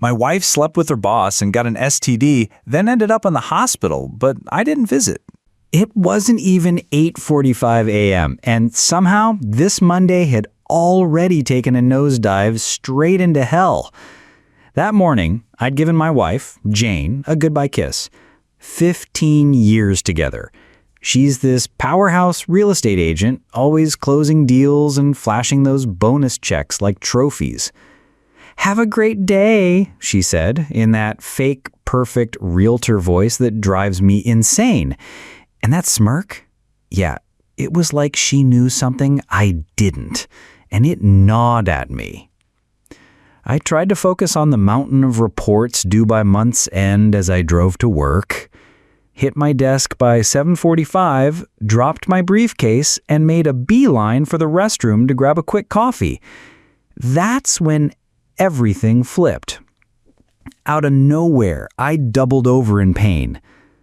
My wife slept with her boss and got an STD, then ended up in the hospital, but I didn't visit. It wasn't even 8:45 a.m., and somehow this Monday had already taken a nosedive straight into hell. That morning, I'd given my wife, Jane, a goodbye kiss. 15 years together. She's this powerhouse real estate agent, always closing deals and flashing those bonus checks like trophies. "Have a great day," she said, in that fake, perfect realtor voice that drives me insane. And that smirk? Yeah, it was like she knew something I didn't, and it gnawed at me. I tried to focus on the mountain of reports due by month's end as I drove to work, hit my desk by 7:45, dropped my briefcase, and made a beeline for the restroom to grab a quick coffee. That's when everything flipped. Out of nowhere, I doubled over in pain.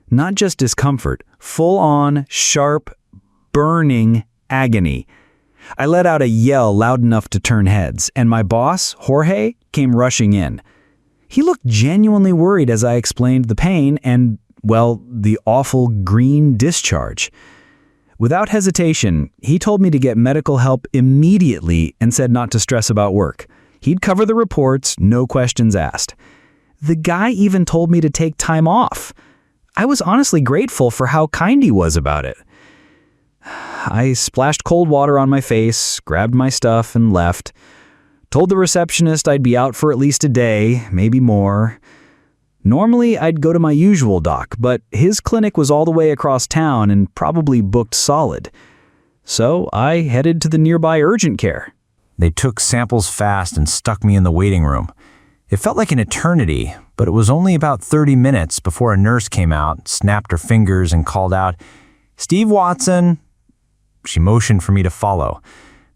Not just discomfort, full-on, sharp, burning agony. I let out a yell loud enough to turn heads, and my boss, Jorge, came rushing in. He looked genuinely worried as I explained the pain and, well, the awful green discharge. Without hesitation, he told me to get medical help immediately and said not to stress about work. He'd cover the reports, no questions asked. The guy even told me to take time off. I was honestly grateful for how kind he was about it. I splashed cold water on my face, grabbed my stuff, and left. Told the receptionist I'd be out for at least a day, maybe more. Normally, I'd go to my usual doc, but his clinic was all the way across town and probably booked solid. So I headed to the nearby urgent care. They took samples fast and stuck me in the waiting room. It felt like an eternity, but it was only about 30 minutes before a nurse came out, snapped her fingers, and called out, "Steve Watson." She motioned for me to follow.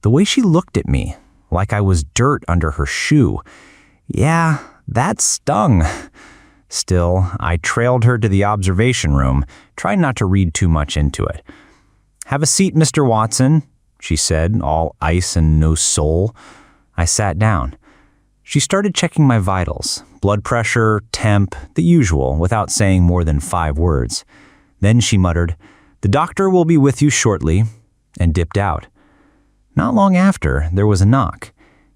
The way she looked at me, like I was dirt under her shoe. Yeah, that stung. Still, I trailed her to the observation room, trying not to read too much into it. "Have a seat, Mr. Watson," she said, all ice and no soul. I sat down. She started checking my vitals, blood pressure, temp, the usual, without saying more than 5 words. Then she muttered, "The doctor will be with you shortly," and dipped out. Not long after, there was a knock.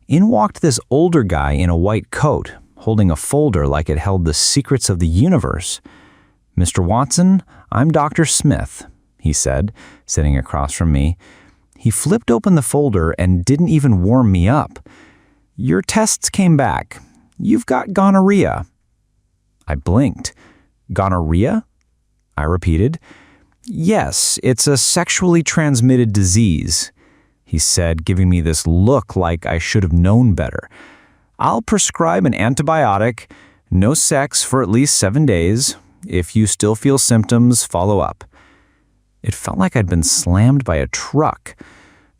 In walked this older guy in a white coat, holding a folder like it held the secrets of the universe. "Mr. Watson, I'm Dr. Smith," he said, sitting across from me. He flipped open the folder and didn't even warm me up. "Your tests came back. You've got gonorrhea." I blinked. "Gonorrhea?" I repeated. "Yes, it's a sexually transmitted disease," he said, giving me this look like I should have known better. "I'll prescribe an antibiotic, no sex for at least 7 days. If you still feel symptoms, follow up." It felt like I'd been slammed by a truck,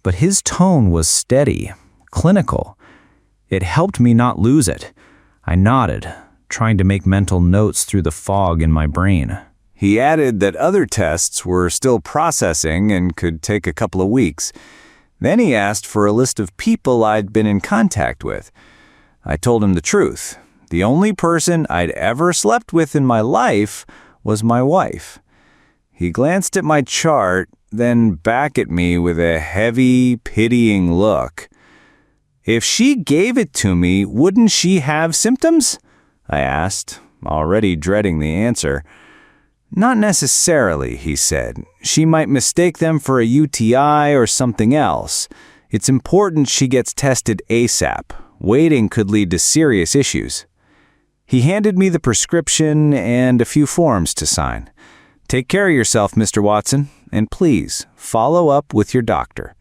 but his tone was steady, clinical. It helped me not lose it. I nodded, trying to make mental notes through the fog in my brain. He added that other tests were still processing and could take a couple of weeks. Then he asked for a list of people I'd been in contact with. I told him the truth. The only person I'd ever slept with in my life was my wife. He glanced at my chart, then back at me with a heavy, pitying look. "If she gave it to me, wouldn't she have symptoms?" I asked, already dreading the answer. "Not necessarily," he said. "She might mistake them for a UTI or something else. It's important she gets tested ASAP. Waiting could lead to serious issues." He handed me the prescription and a few forms to sign. "Take care of yourself, Mr. Watson, and please follow up with your doctor."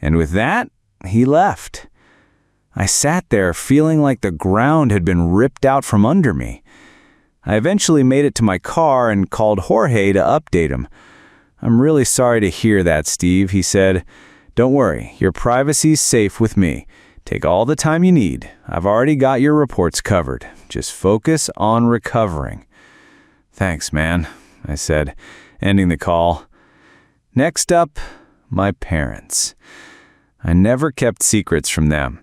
And with that, he left. I sat there feeling like the ground had been ripped out from under me. I eventually made it to my car and called Jorge to update him. "I'm really sorry to hear that, Steve," he said. "Don't worry, your privacy's safe with me. Take all the time you need. I've already got your reports covered. Just focus on recovering." "Thanks, man," I said, ending the call. Next up, my parents. I never kept secrets from them.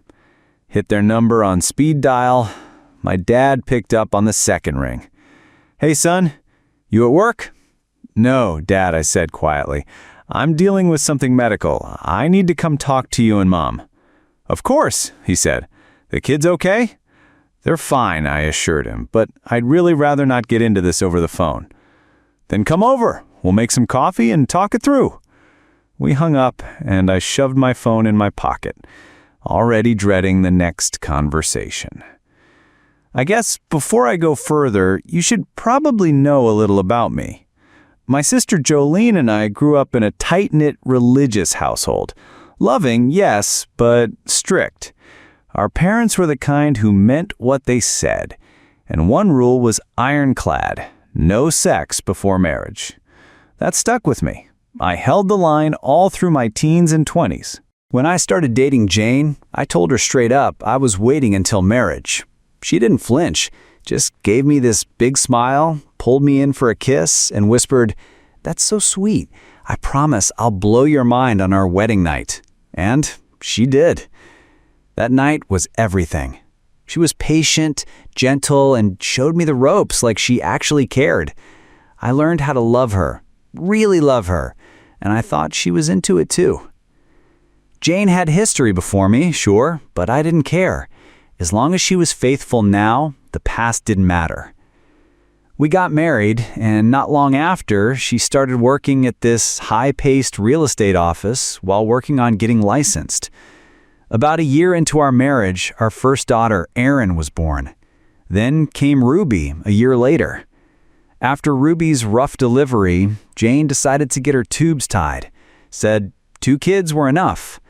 Hit their number on speed dial, My dad picked up on the second ring. "Hey, son, you at work?" "No, Dad," I said quietly. "I'm dealing with something medical. I need to come talk to you and Mom." "Of course," he said. "The kids okay?" "They're fine," I assured him, "but I'd really rather not get into this over the phone." "Then come over. We'll make some coffee and talk it through." We hung up, and I shoved my phone in my pocket, already dreading the next conversation. I guess before I go further, you should probably know a little about me. My sister Jolene and I grew up in a tight-knit religious household. Loving, yes, but strict. Our parents were the kind who meant what they said, and one rule was ironclad: no sex before marriage. That stuck with me. I held the line all through my teens and 20s. When I started dating Jane, I told her straight up I was waiting until marriage. She didn't flinch, just gave me this big smile, pulled me in for a kiss, and whispered, "That's so sweet. I promise I'll blow your mind on our wedding night." And she did. That night was everything. She was patient, gentle, and showed me the ropes like she actually cared. I learned how to love her, really love her, and I thought she was into it too. Jane had history before me, sure, but I didn't care. As long as she was faithful now, the past didn't matter. We got married, and not long after, she started working at this high-paced real estate office while working on getting licensed. About a year into our marriage, our first daughter, Erin, was born. Then came Ruby a year later. After Ruby's rough delivery, Jane decided to get her tubes tied. Said 2 kids were enough.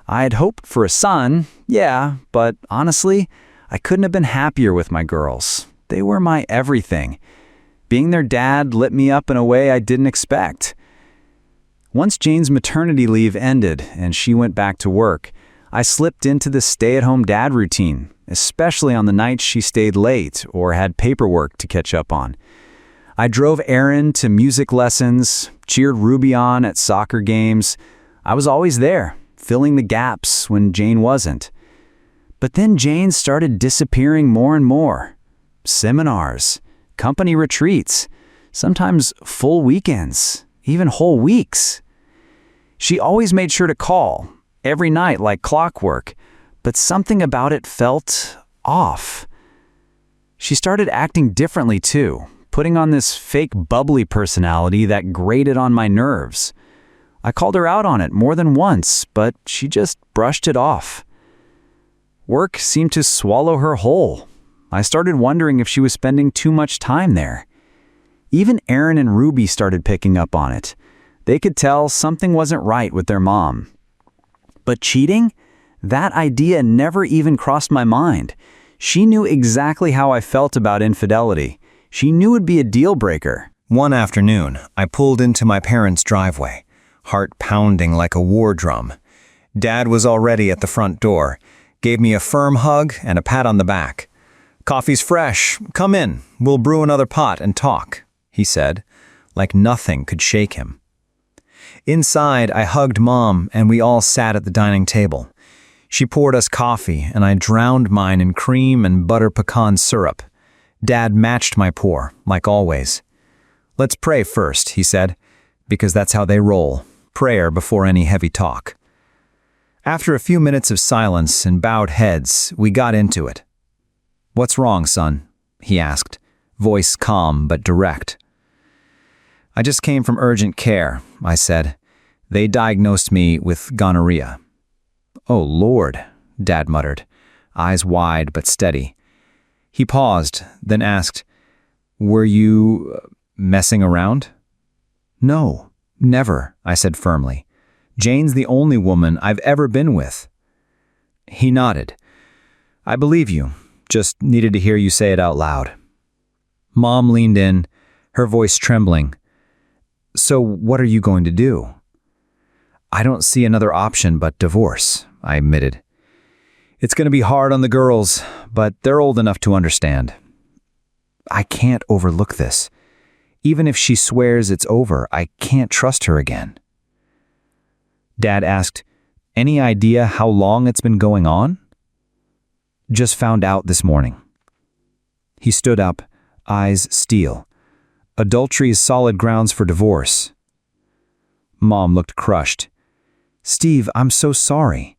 I had hoped for a son, yeah, but honestly, I couldn't have been happier with my girls. They were my everything. Being their dad lit me up in a way I didn't expect. Once Jane's maternity leave ended and she went back to work, I slipped into the stay-at-home dad routine, especially on the nights she stayed late or had paperwork to catch up on. I drove Erin to music lessons, cheered Ruby on at soccer games. I was always there, filling the gaps when Jane wasn't. But then Jane started disappearing more and more. Seminars, company retreats, sometimes full weekends, even whole weeks. She always made sure to call, every night like clockwork, but something about it felt off. She started acting differently too, putting on this fake bubbly personality that grated on my nerves. I called her out on it more than once, but she just brushed it off. Work seemed to swallow her whole. I started wondering if she was spending too much time there. Even Erin and Ruby started picking up on it. They could tell something wasn't right with their mom. But cheating? That idea never even crossed my mind. She knew exactly how I felt about infidelity. She knew it'd be a deal breaker. One afternoon, I pulled into my parents' driveway, heart pounding like a war drum. Dad was already at the front door, gave me a firm hug and a pat on the back. "Coffee's fresh. Come in. We'll brew another pot and talk," he said, like nothing could shake him. Inside, I hugged Mom and we all sat at the dining table. She poured us coffee and I drowned mine in cream and butter pecan syrup. Dad matched my pour, like always. "Let's pray first," he said, because that's how they roll, prayer before any heavy talk. After a few minutes of silence and bowed heads, we got into it. "What's wrong, son?" he asked, voice calm but direct. "I just came from urgent care," I said. "They diagnosed me with gonorrhea." "Oh, Lord," Dad muttered, eyes wide but steady. He paused, then asked, "Were you messing around?" "No, never," I said firmly. "Jane's the only woman I've ever been with." He nodded. "I believe you. Just needed to hear you say it out loud." Mom leaned in, her voice trembling. "So what are you going to do?" "I don't see another option but divorce," I admitted. "It's going to be hard on the girls, but they're old enough to understand." "I can't overlook this. Even if she swears it's over, I can't trust her again." Dad asked, "Any idea how long it's been going on?" "Just found out this morning." He stood up, eyes steel. Adultery is solid grounds for divorce. Mom looked crushed. Steve, I'm so sorry.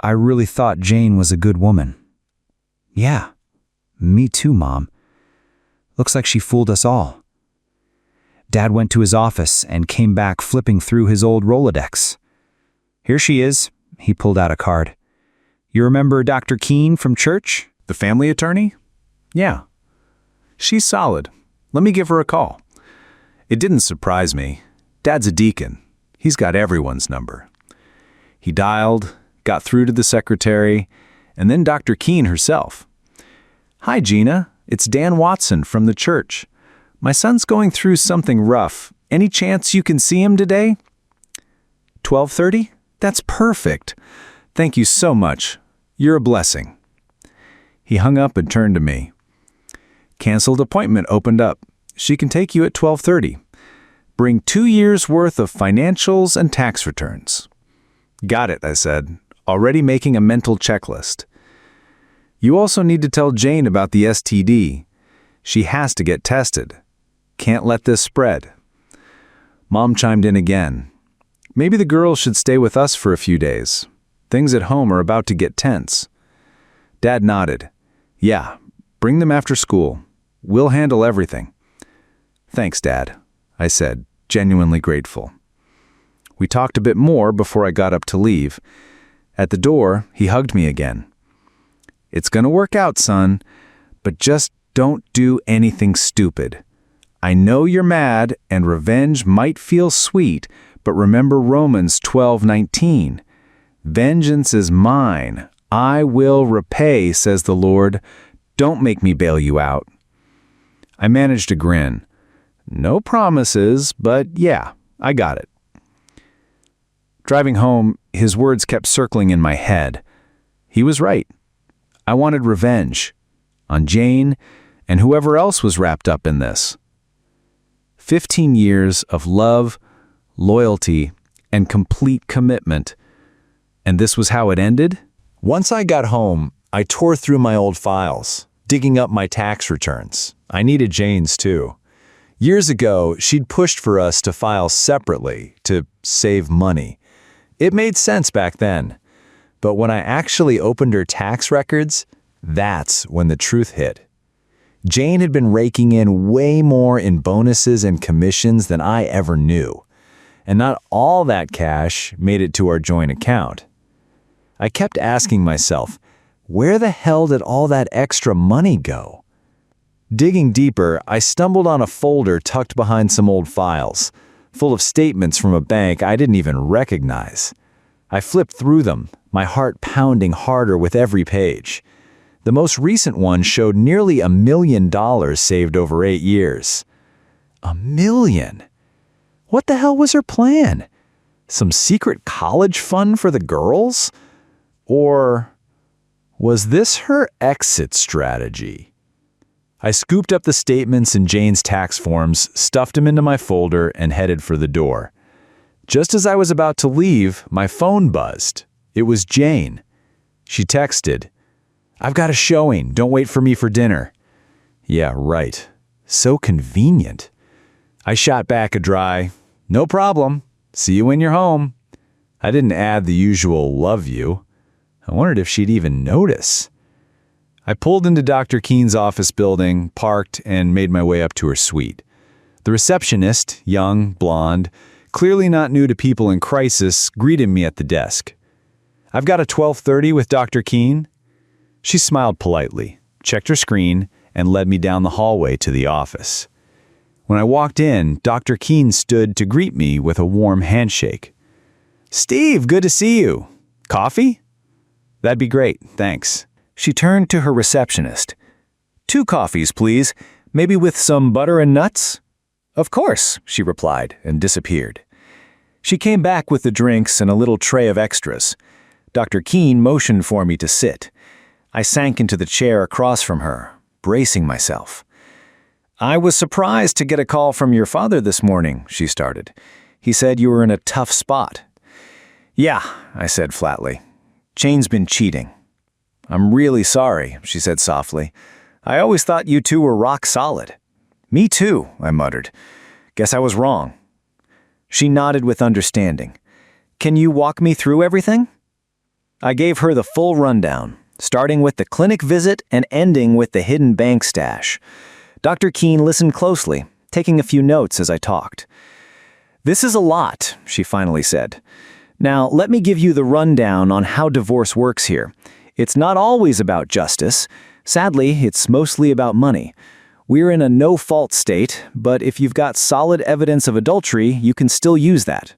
I really thought Jane was a good woman. Yeah, me too, Mom. Looks like she fooled us all. Dad went to his office and came back flipping through his old Rolodex. Here she is. He pulled out a card. You remember Dr. Keene from church? The family attorney? Yeah. She's solid. Let me give her a call. It didn't surprise me. Dad's a deacon. He's got everyone's number. He dialed, got through to the secretary, and then Dr. Keene herself. Hi, Gina. It's Dan Watson from the church. My son's going through something rough. Any chance you can see him today? 12:30? That's perfect. Thank you so much. You're a blessing. He hung up and turned to me. Canceled appointment opened up. She can take you at 12:30. Bring 2 years' worth of financials and tax returns. Got it, I said, already making a mental checklist. You also need to tell Jane about the STD. She has to get tested. Can't let this spread. Mom chimed in again. Maybe the girls should stay with us for a few days. Things at home are about to get tense. Dad nodded. Yeah, bring them after school. We'll handle everything. Thanks, Dad, I said, genuinely grateful. We talked a bit more before I got up to leave. At the door, he hugged me again. It's gonna work out, son, but just don't do anything stupid. I know you're mad and revenge might feel sweet, but remember Romans 12:19. Vengeance is mine. I will repay, says the Lord. Don't make me bail you out. I managed a grin. No promises, but yeah, I got it. Driving home, his words kept circling in my head. He was right. I wanted revenge on Jane and whoever else was wrapped up in this. 15 years of love, loyalty, and complete commitment. And this was how it ended? Once I got home, I tore through my old files, digging up my tax returns. I needed Jane's too. Years ago, she'd pushed for us to file separately to save money. It made sense back then. But when I actually opened her tax records, that's when the truth hit. Jane had been raking in way more in bonuses and commissions than I ever knew. And not all that cash made it to our joint account. I kept asking myself, where the hell did all that extra money go? Digging deeper, I stumbled on a folder tucked behind some old files, full of statements from a bank I didn't even recognize. I flipped through them, my heart pounding harder with every page. The most recent one showed nearly $1 million saved over 8 years. $1 million? What the hell was her plan? Some secret college fund for the girls? Or was this her exit strategy? I scooped up the statements and Jane's tax forms, stuffed them into my folder, and headed for the door. Just as I was about to leave, my phone buzzed. It was Jane. She texted, "I've got a showing. Don't wait for me for dinner." Yeah, right. So convenient. I shot back a dry, "No problem. See you when you're home." I didn't add the usual "love you." I wondered if she'd even notice. I pulled into Dr. Keene's office building, parked, and made my way up to her suite. The receptionist, young, blonde, clearly not new to people in crisis, greeted me at the desk. "I've got a 12:30 with Dr. Keene." She smiled politely, checked her screen, and led me down the hallway to the office. When I walked in, Dr. Keene stood to greet me with a warm handshake. "Steve, good to see you. Coffee?" "That'd be great, thanks." She turned to her receptionist. "2 coffees, please, maybe with some butter and nuts?" "Of course," she replied and disappeared. She came back with the drinks and a little tray of extras. Dr. Keene motioned for me to sit. I sank into the chair across from her, bracing myself. "I was surprised to get a call from your father this morning," she started. "He said you were in a tough spot." "Yeah," I said flatly. "Jane's been cheating." "I'm really sorry," she said softly. I always thought you two were rock solid." "Me too," I muttered. "Guess I was wrong." She nodded with understanding. "Can you walk me through everything?" I gave her the full rundown, starting with the clinic visit and ending with the hidden bank stash. Dr. Keene listened closely, taking a few notes as I talked. "This is a lot," she finally said. "Now, let me give you the rundown on how divorce works here. It's not always about justice. Sadly, it's mostly about money. We're in a no-fault state, but if you've got solid evidence of adultery, you can still use that."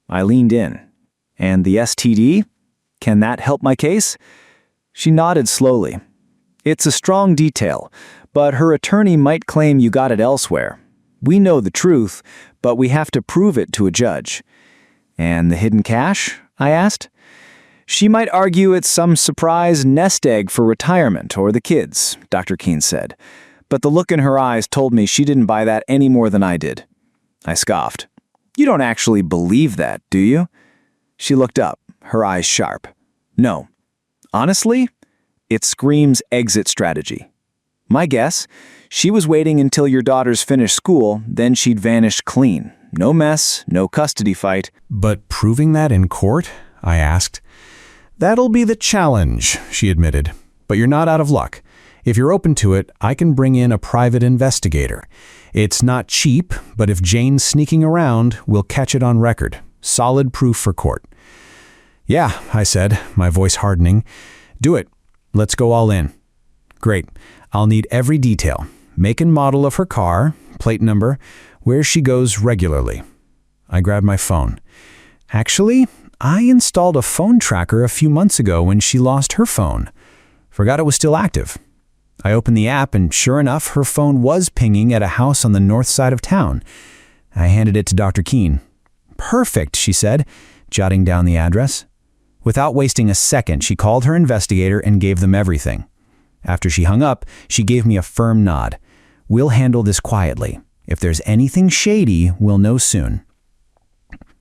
I leaned in. "And the STD? Can that help my case?" She nodded slowly. "It's a strong detail, but her attorney might claim you got it elsewhere. We know the truth, but we have to prove it to a judge." "And the hidden cash?" I asked. "She might argue it's some surprise nest egg for retirement or the kids," Dr. Keene said. But the look in her eyes told me she didn't buy that any more than I did. I scoffed. "You don't actually believe that, do you?" She looked up, her eyes sharp. "No. Honestly, it screams exit strategy. My guess, she was waiting until your daughters finished school, then she'd vanish clean. No mess, no custody fight." "But proving that in court?" I asked. "That'll be the challenge," she admitted. "But you're not out of luck. If you're open to it, I can bring in a private investigator. It's not cheap, but if Jane's sneaking around, we'll catch it on record. Solid proof for court." "Yeah," I said, my voice hardening. "Do it. Let's go all in." "Great. I'll need every detail. Make and model of her car, plate number, where she goes regularly." I grabbed my phone. "Actually, I installed a phone tracker a few months ago when she lost her phone. Forgot it was still active." I opened the app and sure enough, her phone was pinging at a house on the north side of town. I handed it to Dr. Keene. "Perfect," she said, jotting down the address. Without wasting a second, she called her investigator and gave them everything. After she hung up, she gave me a firm nod. "We'll handle this quietly. If there's anything shady, we'll know soon."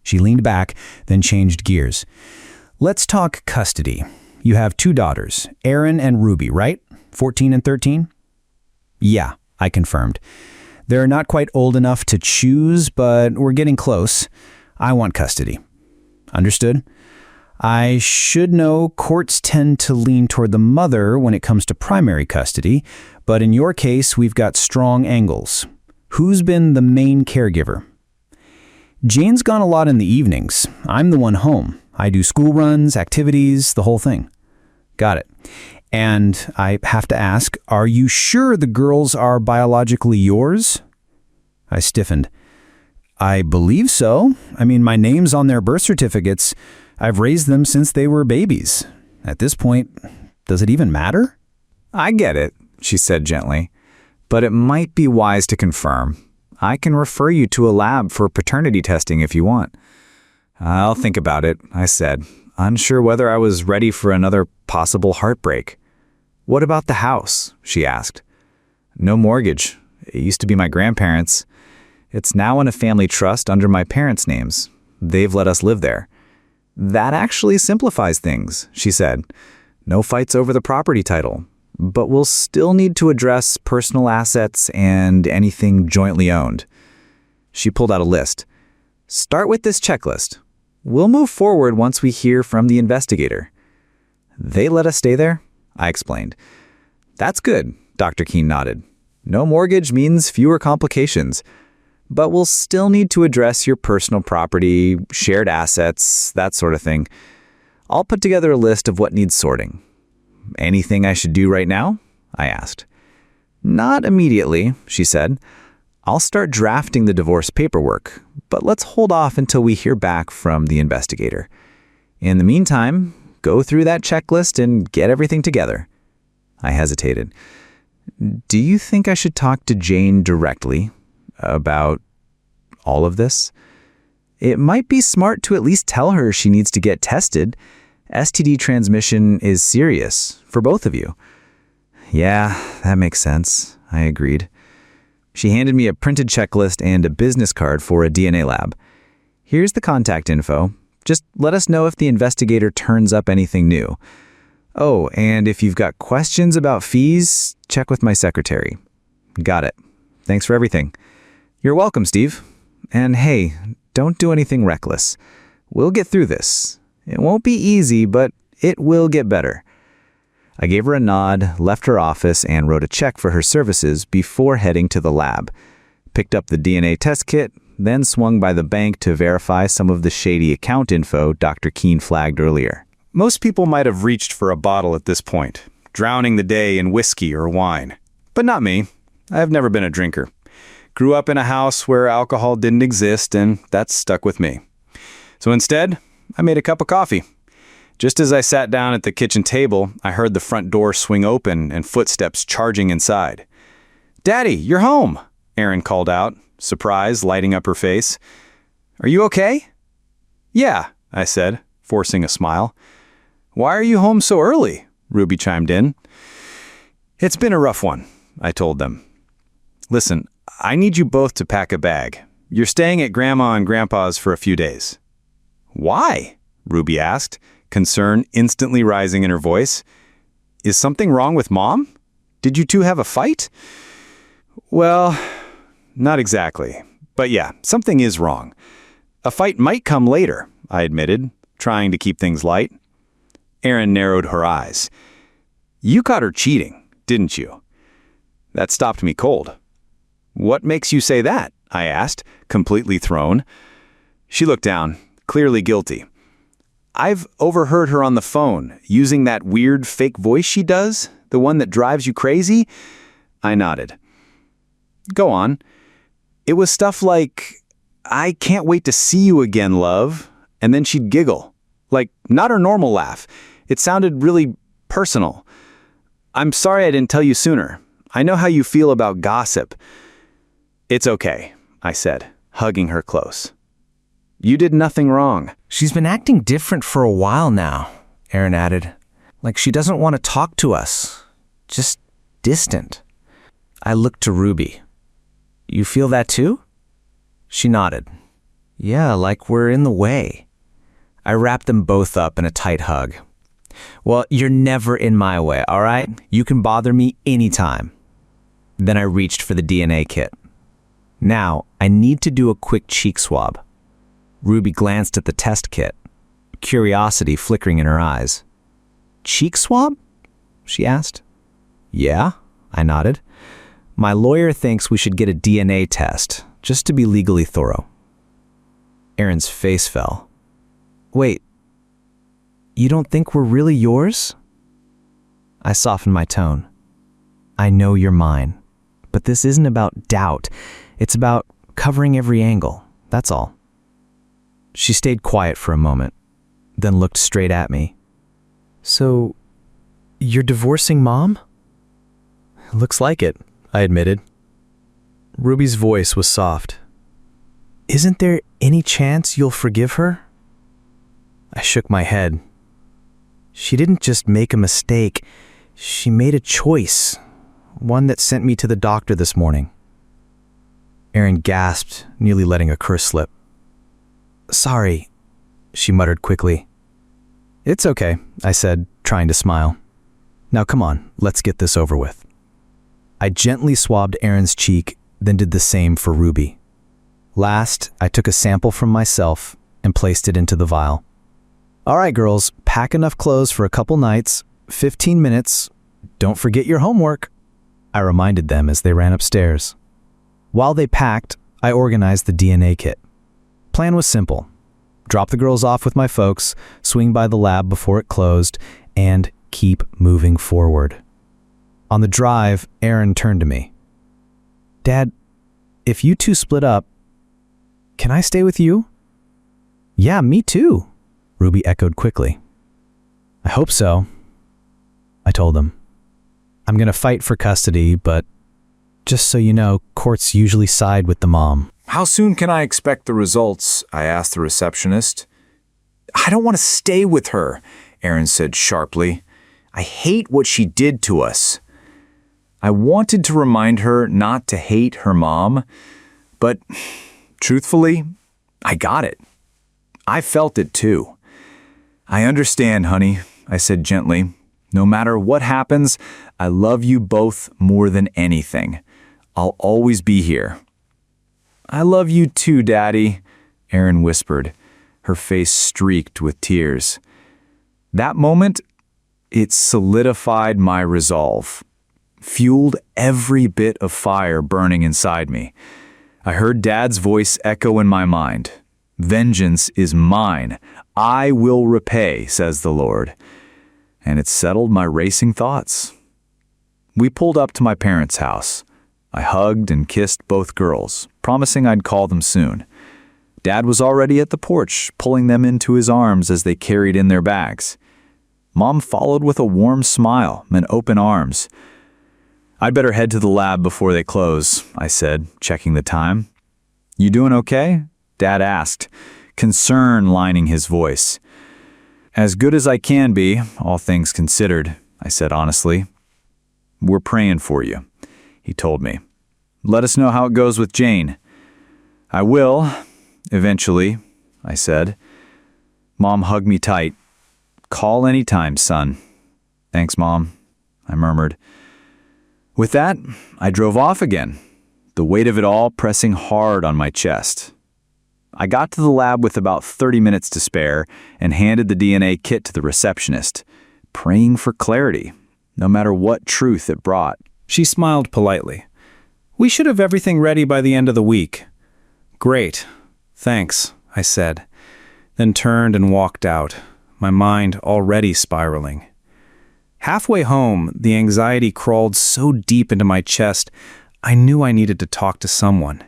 She leaned back, then changed gears. "Let's talk custody. You have 2 daughters, Erin and Ruby, right? 14 and 13? "Yeah," I confirmed. "They're not quite old enough to choose, but we're getting close. I want custody." "Understood." "I should know courts tend to lean toward the mother when it comes to primary custody, but in your case, we've got strong angles. Who's been the main caregiver?" "Jane's gone a lot in the evenings. I'm the one home. I do school runs, activities, the whole thing." "Got it. And I have to ask, are you sure the girls are biologically yours?" I stiffened. "I believe so. I mean, my name's on their birth certificates. I've raised them since they were babies. At this point, does it even matter?" "I get it," she said gently. "But it might be wise to confirm. I can refer you to a lab for paternity testing if you want." "I'll think about it," I said, unsure whether I was ready for another possible heartbreak. "What about the house?" she asked. "No mortgage. It used to be my grandparents'. It's now in a family trust under my parents' names. They've let us live there." "That actually simplifies things," she said. "No fights over the property title. But we'll still need to address personal assets and anything jointly owned." She pulled out a list. "Start with this checklist. We'll move forward once we hear from the investigator." "They let us stay there?" I explained. "That's good," Dr. Keene nodded. "No mortgage means fewer complications. But we'll still need to address your personal property, shared assets, that sort of thing. I'll put together a list of what needs sorting." "Anything I should do right now?" I asked. "Not immediately," she said. "I'll start drafting the divorce paperwork, but let's hold off until we hear back from the investigator. In the meantime, go through that checklist and get everything together." I hesitated. "Do you think I should talk to Jane directly about all of this? It might be smart to at least tell her she needs to get tested. STD transmission is serious for both of you." "Yeah, that makes sense," I agreed. She handed me a printed checklist and a business card for a DNA lab. "Here's the contact info. Just let us know if the investigator turns up anything new. Oh, and if you've got questions about fees, check with my secretary. Got it. Thanks for everything. You're welcome, Steve. And hey, don't do anything reckless. We'll get through this. It won't be easy, but it will get better. I gave her a nod, left her office, and wrote a check for her services before heading to the lab. Picked up the DNA test kit, then swung by the bank to verify some of the shady account info Dr. Keene flagged earlier. Most people might have reached for a bottle at this point, drowning the day in whiskey or wine. But not me. I've never been a drinker. Grew up in a house where alcohol didn't exist, and that's stuck with me. So instead, I made a cup of coffee. Just as I sat down at the kitchen table, I heard the front door swing open and footsteps charging inside. "Daddy, you're home," Erin called out, surprise lighting up her face. "Are you okay?" "Yeah," I said, forcing a smile. "Why are you home so early?" Ruby chimed in. "It's been a rough one," I told them. "Listen, I need you both to pack a bag. You're staying at Grandma and Grandpa's for a few days." "Why?" Ruby asked, concern instantly rising in her voice. "Is something wrong with Mom? Did you two have a fight?" "Well, not exactly. But yeah, something is wrong. A fight might come later," I admitted, trying to keep things light. Erin narrowed her eyes. "You caught her cheating, didn't you?" That stopped me cold. "What makes you say that?" I asked, completely thrown. She looked down, clearly guilty. "I've overheard her on the phone, using that weird fake voice she does, the one that drives you crazy." I nodded. "Go on." "It was stuff like, 'I can't wait to see you again, love,' and then she'd giggle. Like, not her normal laugh. It sounded really personal. 'I'm sorry I didn't tell you sooner. I know how you feel about gossip.'" "It's okay," I said, hugging her close. "You did nothing wrong." "She's been acting different for a while now," Erin added. "Like she doesn't want to talk to us. Just distant." I looked to Ruby. "You feel that too?" She nodded. "Yeah, like we're in the way." I wrapped them both up in a tight hug. "Well, you're never in my way, all right? You can bother me anytime." Then I reached for the DNA kit. "Now, I need to do a quick cheek swab." Ruby glanced at the test kit, curiosity flickering in her eyes. "Cheek swab?" she asked. "Yeah," I nodded. "My lawyer thinks we should get a DNA test, just to be legally thorough." Erin's face fell. "Wait, you don't think we're really yours?" I softened my tone. "I know you're mine, but this isn't about doubt. It's about covering every angle, that's all." She stayed quiet for a moment, then looked straight at me. "So, you're divorcing Mom?" "Looks like it," I admitted. Ruby's voice was soft. "Isn't there any chance you'll forgive her?" I shook my head. "She didn't just make a mistake. She made a choice, one that sent me to the doctor this morning." Erin gasped, nearly letting a curse slip. "Sorry," she muttered quickly. "It's okay," I said, trying to smile. "Now come on, let's get this over with." I gently swabbed Erin's cheek, then did the same for Ruby. Last, I took a sample from myself and placed it into the vial. "All right, girls, pack enough clothes for a couple nights, 15 minutes. Don't forget your homework," I reminded them as they ran upstairs. While they packed, I organized the DNA kit. Plan was simple. Drop the girls off with my folks, swing by the lab before it closed, and keep moving forward. On the drive, Erin turned to me. "Dad, if you two split up, can I stay with you?" "Yeah, me too," Ruby echoed quickly. "I hope so," I told them. "I'm going to fight for custody, but just so you know, courts usually side with the mom." "How soon can I expect the results?" I asked the receptionist. "I don't want to stay with her," Erin said sharply. "I hate what she did to us." I wanted to remind her not to hate her mom, but truthfully, I got it. I felt it too. "I understand, honey," I said gently. No matter what happens, I love you both more than anything. I'll always be here." "I love you too, Daddy," Erin whispered, her face streaked with tears. That moment, it solidified my resolve, fueled every bit of fire burning inside me. I heard Dad's voice echo in my mind. "Vengeance is mine. I will repay, says the Lord." And it settled my racing thoughts. We pulled up to my parents' house. I hugged and kissed both girls, promising I'd call them soon. Dad was already at the porch, pulling them into his arms as they carried in their bags. Mom followed with a warm smile and open arms. "I'd better head to the lab before they close," I said, checking the time. "You doing okay?" Dad asked, concern lining his voice. "As good as I can be, all things considered," I said honestly. "We're praying for you," he told me. "Let us know how it goes with Jane." "I will, eventually," I said. Mom hugged me tight. "Call anytime, son." "Thanks, Mom," I murmured. With that, I drove off again, the weight of it all pressing hard on my chest. I got to the lab with about 30 minutes to spare and handed the DNA kit to the receptionist, praying for clarity, no matter what truth it brought. She smiled politely. "We should have everything ready by the end of the week." "Great. Thanks," I said, then turned and walked out, my mind already spiraling. Halfway home, the anxiety crawled so deep into my chest, I knew I needed to talk to someone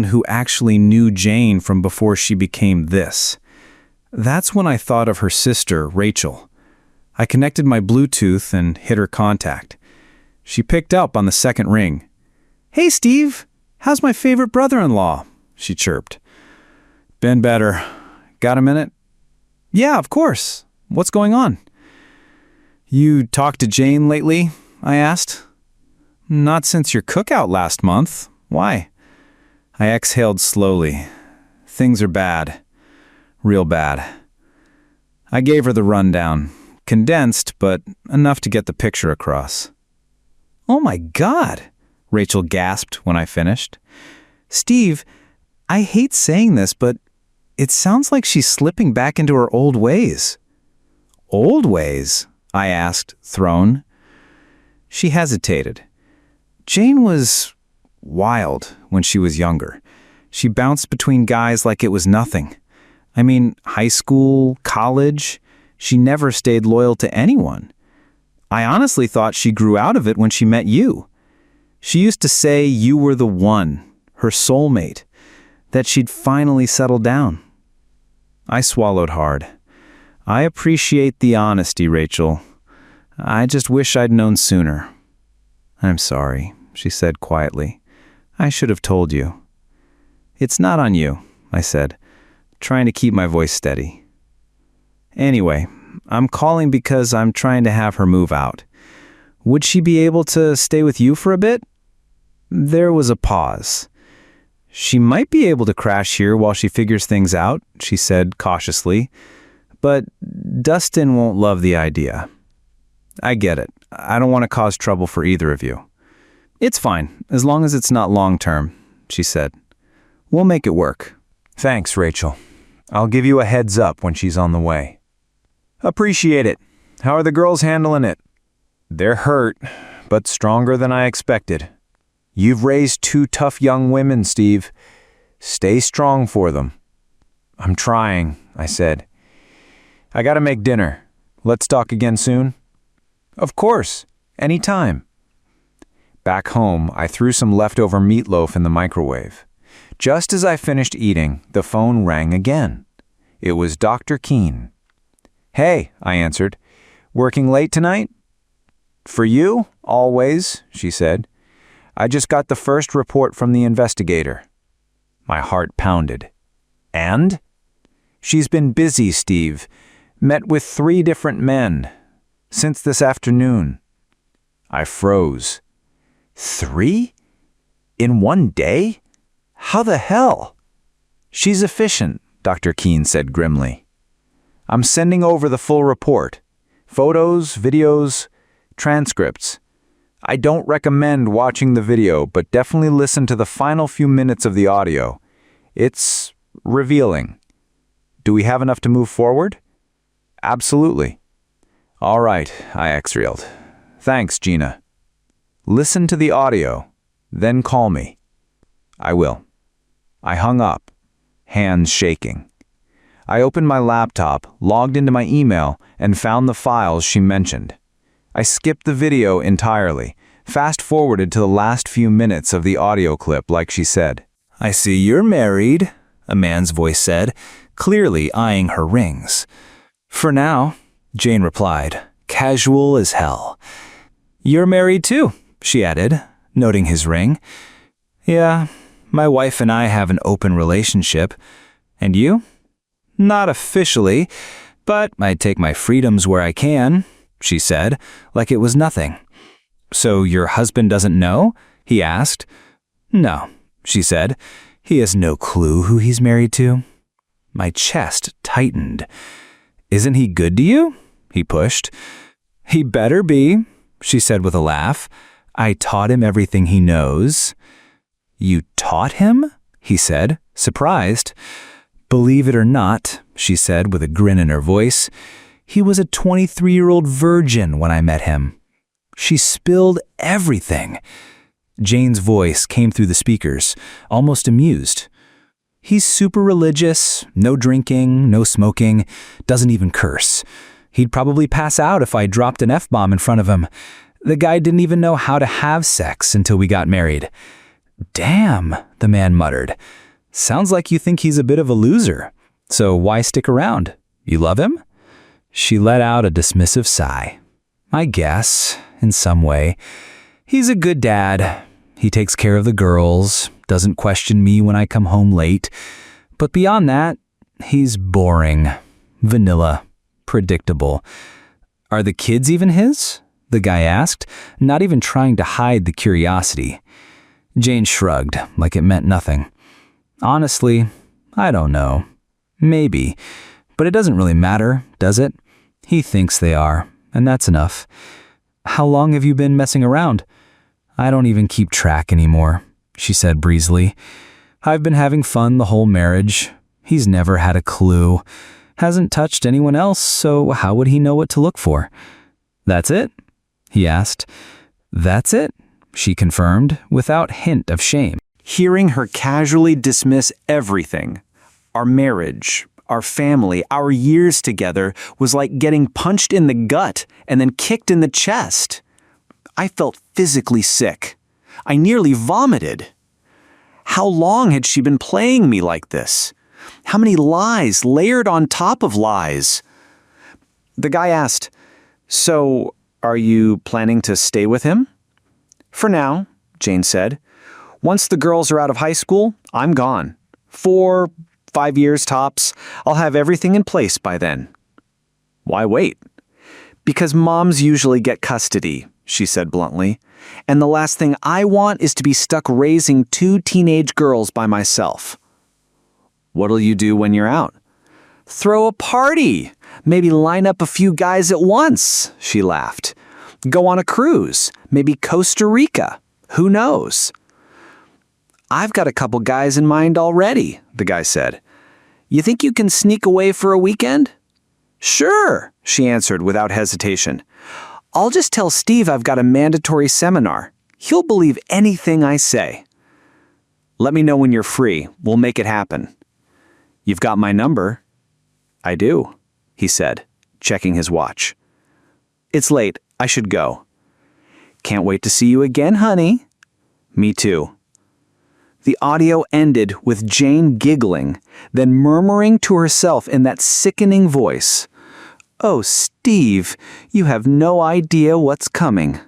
who actually knew Jane from before she became this. That's when I thought of her sister, Rachel. I connected my Bluetooth and hit her contact. She picked up on the second ring. "Hey, Steve, how's my favorite brother-in-law?" she chirped. "Been better. Got a minute?" "Yeah, of course. What's going on?" "You talked to Jane lately?" I asked. "Not since your cookout last month. Why?" I exhaled slowly. "Things are bad. Real bad." I gave her the rundown, condensed, but enough to get the picture across. "Oh my God," Rachel gasped when I finished. "Steve, I hate saying this, but it sounds like she's slipping back into her old ways." "Old ways?" I asked, thrown. She hesitated. "Jane was wild when she was younger. She bounced between guys like it was nothing. I mean, high school, college, she never stayed loyal to anyone. I honestly thought she grew out of it when she met you. She used to say you were the one, her soulmate, that she'd finally settled down." I swallowed hard. "I appreciate the honesty, Rachel. I just wish I'd known sooner." "I'm sorry," she said quietly. "I should have told you." "It's not on you," I said, trying to keep my voice steady. "Anyway, I'm calling because I'm trying to have her move out. Would she be able to stay with you for a bit?" There was a pause. "She might be able to crash here while she figures things out," she said cautiously. "But Dustin won't love the idea." "I get it. I don't want to cause trouble for either of you." "It's fine, as long as it's not long-term," she said. "We'll make it work." Thanks, Rachel. I'll give you a heads up when she's on the way. Appreciate it. How are the girls handling it? They're hurt, but stronger than I expected. You've raised two tough young women, Steve. Stay strong for them. I'm trying, I said. I gotta make dinner. Let's talk again soon? Of course, anytime. Back home, I threw some leftover meatloaf in the microwave. Just as I finished eating, the phone rang again. It was Dr. Keene. Hey, I answered. Working late tonight? For you, always, she said. I just got the first report from the investigator. My heart pounded. And? She's been busy, Steve. Met with 3 different men. Since this afternoon. I froze. 3? In one day? How the hell? She's efficient, Dr. Keene said grimly. I'm sending over the full report. Photos, videos, transcripts. I don't recommend watching the video, but definitely listen to the final few minutes of the audio. It's revealing. Do we have enough to move forward? Absolutely. All right, I exhaled. Thanks, Gina. Listen to the audio, then call me. I will. I hung up, hands shaking. I opened my laptop, logged into my email, and found the files she mentioned. I skipped the video entirely, fast-forwarded to the last few minutes of the audio clip like she said. I see you're married, a man's voice said, clearly eyeing her rings. For now, Jane replied, casual as hell. You're married too, she added, noting his ring. Yeah, my wife and I have an open relationship. And you? Not officially, but I take my freedoms where I can, she said, like it was nothing. So your husband doesn't know? He asked. No, she said. He has no clue who he's married to. My chest tightened. Isn't he good to you? He pushed. He better be, she said with a laugh. I taught him everything he knows. You taught him? He said, surprised. Believe it or not, she said with a grin in her voice, he was a 23-year-old virgin when I met him. She spilled everything. Jane's voice came through the speakers, almost amused. He's super religious, no drinking, no smoking, doesn't even curse. He'd probably pass out if I dropped an F-bomb in front of him. The guy didn't even know how to have sex until we got married. Damn, the man muttered. Sounds like you think he's a bit of a loser. So why stick around? You love him? She let out a dismissive sigh. I guess, in some way. He's a good dad. He takes care of the girls, doesn't question me when I come home late. But beyond that, he's boring, vanilla, predictable. Are the kids even his? The guy asked, not even trying to hide the curiosity. Jane shrugged, like it meant nothing. Honestly, I don't know. Maybe. But it doesn't really matter, does it? He thinks they are, and that's enough. How long have you been messing around? I don't even keep track anymore, she said breezily. I've been having fun the whole marriage. He's never had a clue. Hasn't touched anyone else, so how would he know what to look for? That's it? He asked. That's it, she confirmed, without hint of shame. Hearing her casually dismiss everything, our marriage, our family, our years together, was like getting punched in the gut and then kicked in the chest. I felt physically sick. I nearly vomited. How long had she been playing me like this? How many lies layered on top of lies? The guy asked, So, are you planning to stay with him? For now, Jane said. Once the girls are out of high school, I'm gone. 4, 5 years tops. I'll have everything in place by then. Why wait? Because moms usually get custody, she said bluntly. And the last thing I want is to be stuck raising 2 teenage girls by myself. What'll you do when you're out? Throw a party. Maybe line up a few guys at once, she laughed. Go on a cruise. Maybe Costa Rica. Who knows? I've got a couple guys in mind already, the guy said. You think you can sneak away for a weekend? Sure, she answered without hesitation. I'll just tell Steve I've got a mandatory seminar. He'll believe anything I say. Let me know when you're free. We'll make it happen. You've got my number. I do, he said, checking his watch. It's late. I should go. Can't wait to see you again, honey. Me too. The audio ended with Jane giggling, then murmuring to herself in that sickening voice, Oh, Steve, you have no idea what's coming.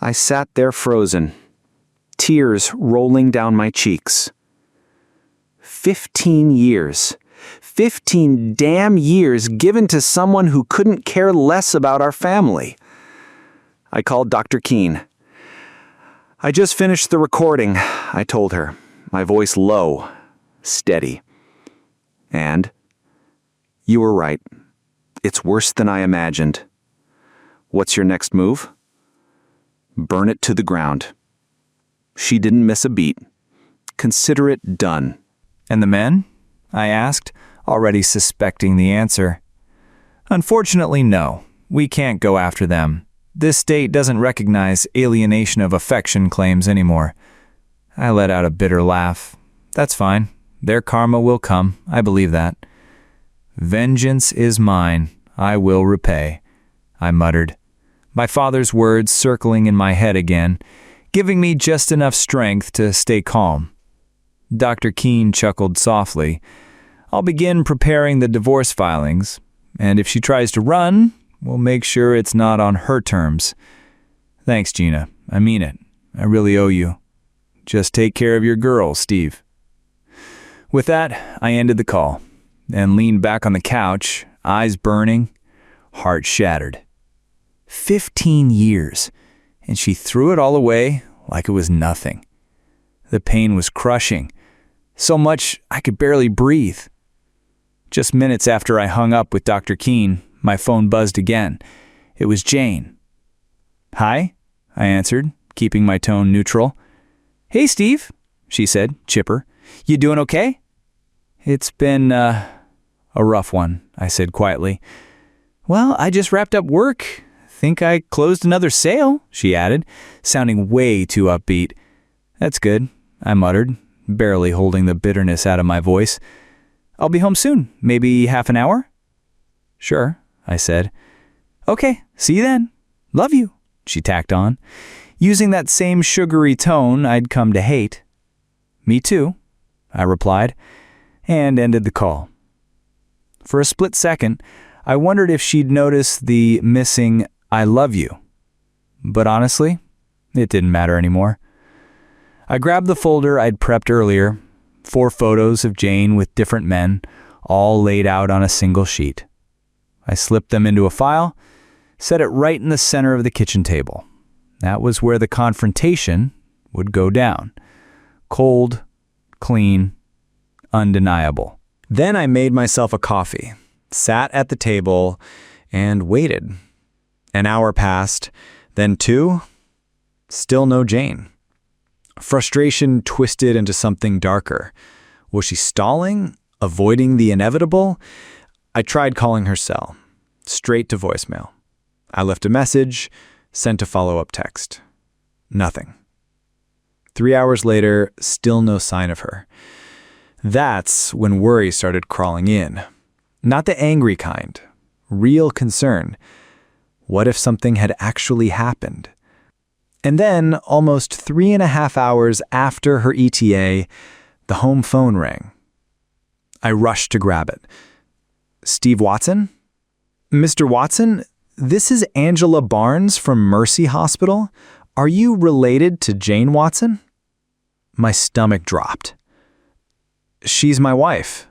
I sat there frozen, tears rolling down my cheeks. 15 years. 15 damn years given to someone who couldn't care less about our family. I called Dr. Keene. I just finished the recording, I told her, my voice low, steady. And you were right. It's worse than I imagined. What's your next move? Burn it to the ground. She didn't miss a beat. Consider it done. And the men? I asked, already suspecting the answer. Unfortunately, no. We can't go after them. This state doesn't recognize alienation of affection claims anymore. I let out a bitter laugh. That's fine. Their karma will come. I believe that. Vengeance is mine. I will repay, I muttered, my father's words circling in my head again, giving me just enough strength to stay calm. Dr. Keene chuckled softly. I'll begin preparing the divorce filings, and if she tries to run, we'll make sure it's not on her terms. Thanks, Gina. I mean it. I really owe you. Just take care of your girl, Steve. With that, I ended the call and leaned back on the couch, eyes burning, heart shattered. 15 years, and she threw it all away like it was nothing. The pain was crushing, so much I could barely breathe. Just minutes after I hung up with Dr. Keene, my phone buzzed again. It was Jane. Hi, I answered, keeping my tone neutral. Hey, Steve, she said, chipper. You doing okay? It's been, a rough one, I said quietly. Well, I just wrapped up work. Think I closed another sale, she added, sounding way too upbeat. That's good, I muttered, barely holding the bitterness out of my voice. I'll be home soon, maybe half an hour? Sure, I said. Okay, see you then. Love you, she tacked on, using that same sugary tone I'd come to hate. Me too, I replied, and ended the call. For a split second, I wondered if she'd notice the missing I love you. But honestly, it didn't matter anymore. I grabbed the folder I'd prepped earlier, 4 photos of Jane with different men, all laid out on a single sheet. I slipped them into a file, set it right in the center of the kitchen table. That was where the confrontation would go down. Cold, clean, undeniable. Then I made myself a coffee, sat at the table, and waited. An hour passed, then 2, still no Jane. Frustration twisted into something darker. Was she stalling, avoiding the inevitable? I tried calling her cell, straight to voicemail. I left a message, sent a follow-up text. Nothing. 3 hours later, still no sign of her. That's when worry started crawling in. Not the angry kind. Real concern. What if something had actually happened? And then, almost 3.5 hours after her ETA, the home phone rang. I rushed to grab it. Steve Watson? Mr. Watson, this is Angela Barnes from Mercy Hospital. Are you related to Jane Watson? My stomach dropped. She's my wife.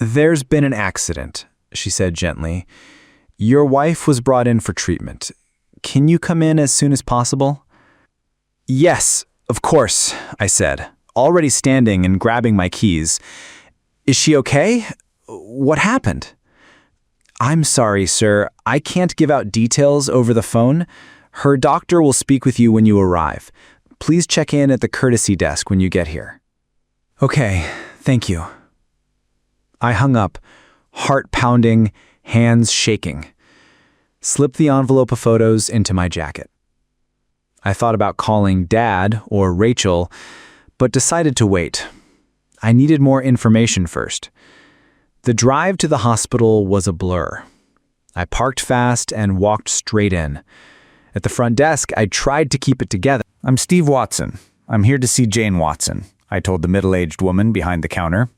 There's been an accident, she said gently. Your wife was brought in for treatment. Can you come in as soon as possible? Yes, of course, I said, already standing and grabbing my keys. Is she okay? What happened? I'm sorry, sir. I can't give out details over the phone. Her doctor will speak with you when you arrive. Please check in at the courtesy desk when you get here. Okay, thank you. I hung up, heart pounding, hands shaking. Slipped the envelope of photos into my jacket. I thought about calling Dad or Rachel, but decided to wait. I needed more information first. The drive to the hospital was a blur. I parked fast and walked straight in. At the front desk, I tried to keep it together. I'm Steve Watson. I'm here to see Jane Watson, I told the middle-aged woman behind the counter.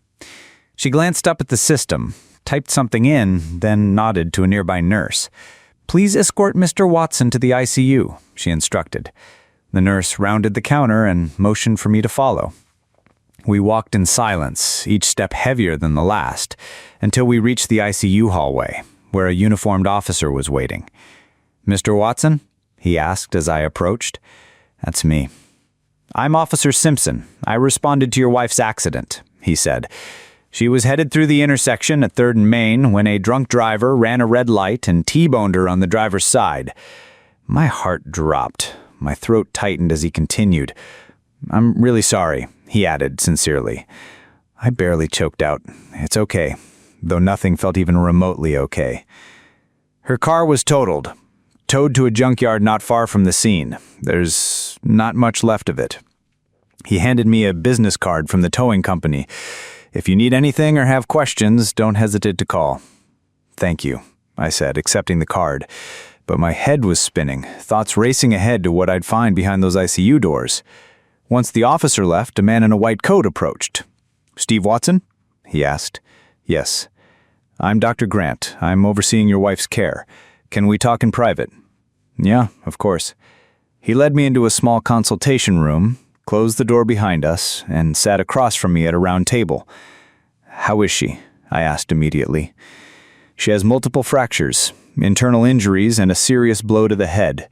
She glanced up at the system, typed something in, then nodded to a nearby nurse. Please escort Mr. Watson to the ICU, she instructed. The nurse rounded the counter and motioned for me to follow. We walked in silence, each step heavier than the last, until we reached the ICU hallway, where a uniformed officer was waiting. Mr. Watson? He asked as I approached. That's me. I'm Officer Simpson. I responded to your wife's accident, he said. She was headed through the intersection at 3rd and Main when a drunk driver ran a red light and T-boned her on the driver's side. My heart dropped. My throat tightened as he continued. "I'm really sorry," he added sincerely. I barely choked out. "It's okay," though nothing felt even remotely okay. Her car was totaled, towed to a junkyard not far from the scene. There's not much left of it. He handed me a business card from the towing company. "If you need anything or have questions, don't hesitate to call." "Thank you," I said, accepting the card. But my head was spinning, thoughts racing ahead to what I'd find behind those ICU doors. Once the officer left, a man in a white coat approached. "Steve Watson?" he asked. "Yes. I'm Dr. Grant. I'm overseeing your wife's care. Can we talk in private?" "Yeah, of course." He led me into a small consultation room, closed the door behind us, and sat across from me at a round table. "How is she?" I asked immediately. "She has multiple fractures, internal injuries, and a serious blow to the head.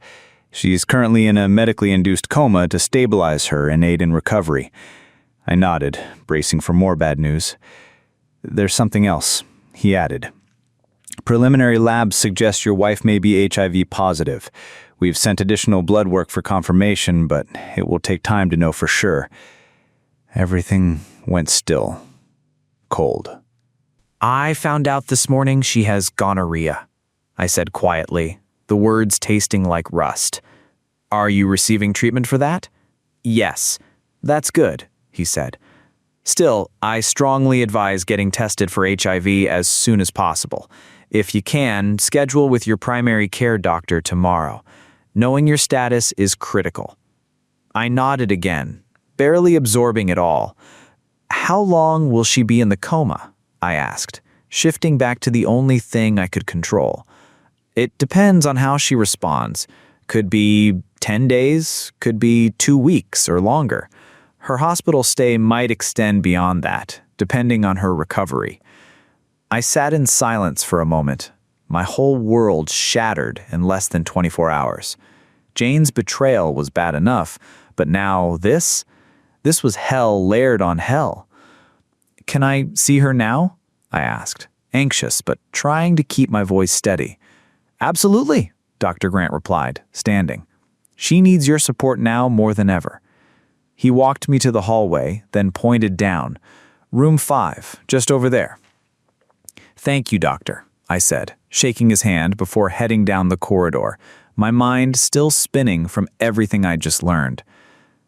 She's currently in a medically induced coma to stabilize her and aid in recovery." I nodded, bracing for more bad news. "There's something else," he added. "Preliminary labs suggest your wife may be HIV positive. We've sent additional blood work for confirmation, but it will take time to know for sure." Everything went still. Cold. "I found out this morning she has gonorrhea," I said quietly, the words tasting like rust. "Are you receiving treatment for that?" "Yes." "That's good," he said. "Still, I strongly advise getting tested for HIV as soon as possible. If you can, schedule with your primary care doctor tomorrow. Knowing your status is critical." I nodded again, barely absorbing it all. "How long will she be in the coma?" I asked, shifting back to the only thing I could control. "It depends on how she responds. Could be 10 days, could be 2 weeks or longer. Her hospital stay might extend beyond that, depending on her recovery." I sat in silence for a moment, my whole world shattered in less than 24 hours. Jane's betrayal was bad enough, but now this was hell layered on hell. "Can I see her now?" I asked, anxious but trying to keep my voice steady. "Absolutely," Dr. Grant replied, standing. "She needs your support now more than ever." He walked me to the hallway, then pointed down. "Room 5, just over there." "Thank you, doctor," I said, shaking his hand before heading down the corridor, my mind still spinning from everything I'd just learned.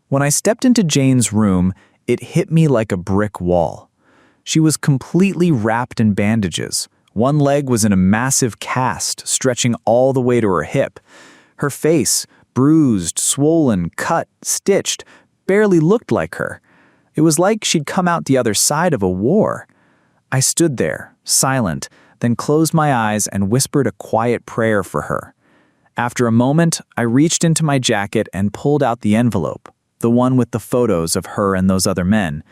When I stepped into Jane's room, it hit me like a brick wall. She was completely wrapped in bandages. One leg was in a massive cast, stretching all the way to her hip. Her face, bruised, swollen, cut, stitched, barely looked like her. It was like she'd come out the other side of a war. I stood there, silent, then closed my eyes and whispered a quiet prayer for her. After a moment, I reached into my jacket and pulled out the envelope, the one with the photos of her and those other men.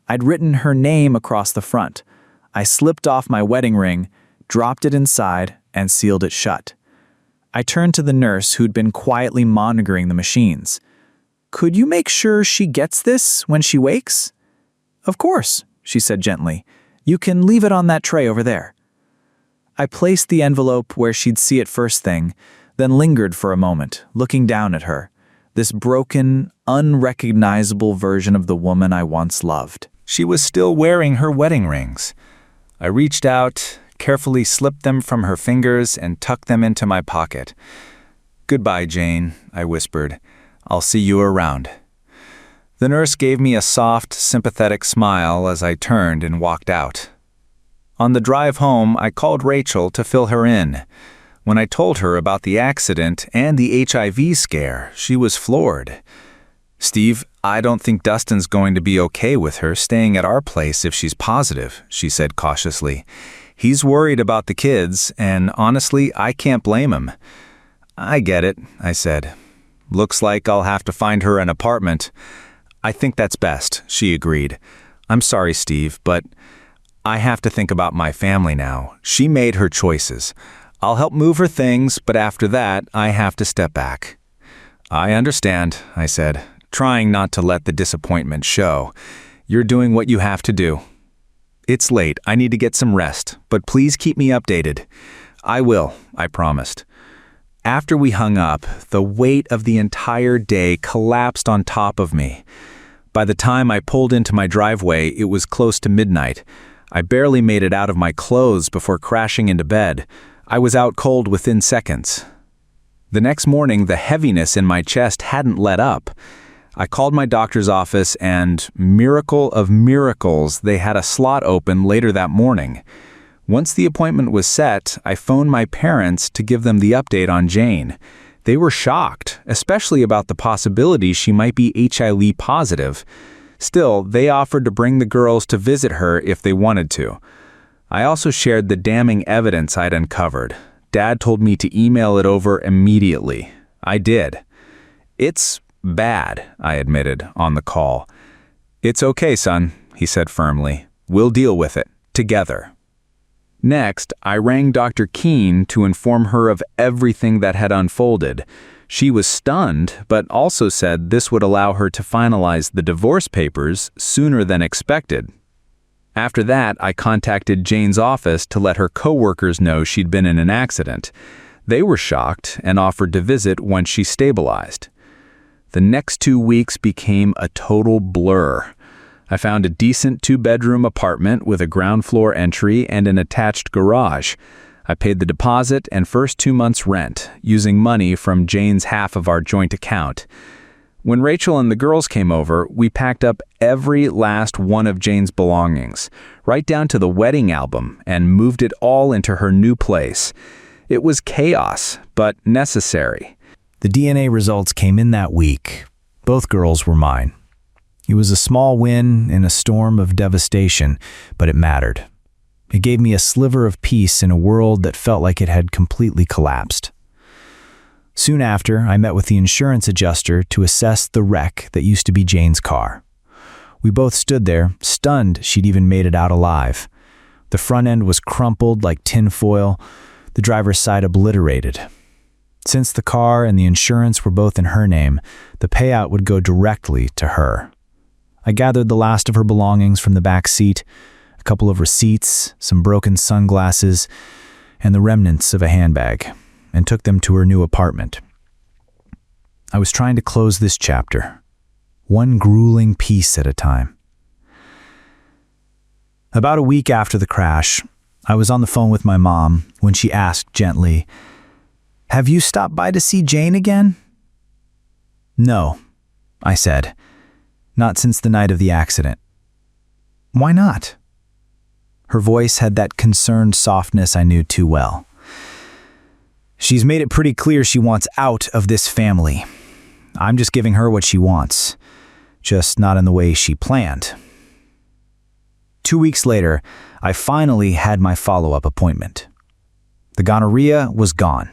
I'd written her name across the front. I slipped off my wedding ring, dropped it inside, and sealed it shut. I turned to the nurse who'd been quietly monitoring the machines. "Could you make sure she gets this when she wakes?" "Of course," she said gently. "You can leave it on that tray over there." I placed the envelope where she'd see it first thing, then lingered for a moment, looking down at her, this broken, unrecognizable version of the woman I once loved. She was still wearing her wedding rings. I reached out, carefully slipped them from her fingers, and tucked them into my pocket. "Goodbye, Jane," I whispered. "I'll see you around." The nurse gave me a soft, sympathetic smile as I turned and walked out. On the drive home, I called Rachel to fill her in. When I told her about the accident and the HIV scare, she was floored. "Steve, I don't think Dustin's going to be okay with her staying at our place if she's positive," she said cautiously. "He's worried about the kids, and honestly, I can't blame him." "I get it," I said. "Looks like I'll have to find her an apartment." "I think that's best," she agreed. "I'm sorry, Steve, but I have to think about my family now. She made her choices. I'll help move her things, but after that, I have to step back." "I understand," I said, trying not to let the disappointment show. "You're doing what you have to do." It's late. I need to get some rest, but please keep me updated. I will, I promised. After we hung up, the weight of the entire day collapsed on top of me. By the time I pulled into my driveway, it was close to midnight. I barely made it out of my clothes before crashing into bed. I was out cold within seconds. The next morning, the heaviness in my chest hadn't let up. I called my doctor's office and, miracle of miracles, they had a slot open later that morning. Once the appointment was set, I phoned my parents to give them the update on Jane. They were shocked, especially about the possibility she might be HIV positive. Still, they offered to bring the girls to visit her if they wanted to. I also shared the damning evidence I'd uncovered. Dad told me to email it over immediately. I did. It's bad, I admitted on the call. It's okay, son, he said firmly. We'll deal with it, together. Next, I rang Dr. Keene to inform her of everything that had unfolded. She was stunned, but also said this would allow her to finalize the divorce papers sooner than expected. After that, I contacted Jane's office to let her coworkers know she'd been in an accident. They were shocked and offered to visit once she stabilized. The next 2 weeks became a total blur. I found a decent 2-bedroom apartment with a ground floor entry and an attached garage. I paid the deposit and first 2 months' rent, using money from Jane's half of our joint account. When Rachel and the girls came over, we packed up every last one of Jane's belongings, right down to the wedding album, and moved it all into her new place. It was chaos, but necessary. The DNA results came in that week. Both girls were mine. It was a small win in a storm of devastation, but it mattered. It gave me a sliver of peace in a world that felt like it had completely collapsed. Soon after, I met with the insurance adjuster to assess the wreck that used to be Jane's car. We both stood there, stunned she'd even made it out alive. The front end was crumpled like tinfoil, the driver's side obliterated. Since the car and the insurance were both in her name, the payout would go directly to her. I gathered the last of her belongings from the back seat, a couple of receipts, some broken sunglasses, and the remnants of a handbag, and took them to her new apartment. I was trying to close this chapter, one grueling piece at a time. About a week after the crash, I was on the phone with my mom when she asked gently, "Have you stopped by to see Jane again?" "No," I said. "Not since the night of the accident." "Why not?" Her voice had that concerned softness I knew too well. "She's made it pretty clear she wants out of this family. I'm just giving her what she wants, just not in the way she planned." 2 weeks later, I finally had my follow-up appointment. The gonorrhea was gone.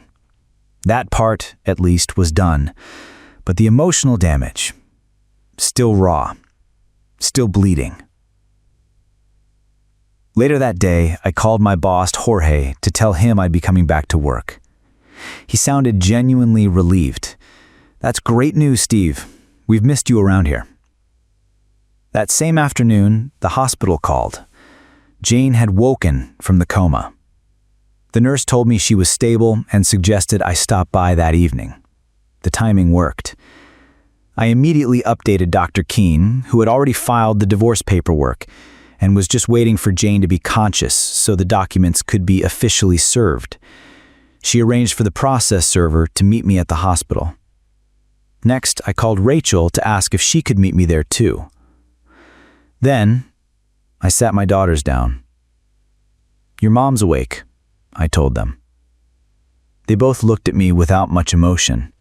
That part, at least, was done. But the emotional damage, still raw, still bleeding. Later that day, I called my boss, Jorge, to tell him I'd be coming back to work. He sounded genuinely relieved. "That's great news, Steve. We've missed you around here." That same afternoon, the hospital called. Jane had woken from the coma. The nurse told me she was stable and suggested I stop by that evening. The timing worked. I immediately updated Dr. Keene, who had already filed the divorce paperwork and was just waiting for Jane to be conscious so the documents could be officially served. She arranged for the process server to meet me at the hospital. Next, I called Rachel to ask if she could meet me there too. Then, I sat my daughters down. "Your mom's awake," I told them. They both looked at me without much emotion.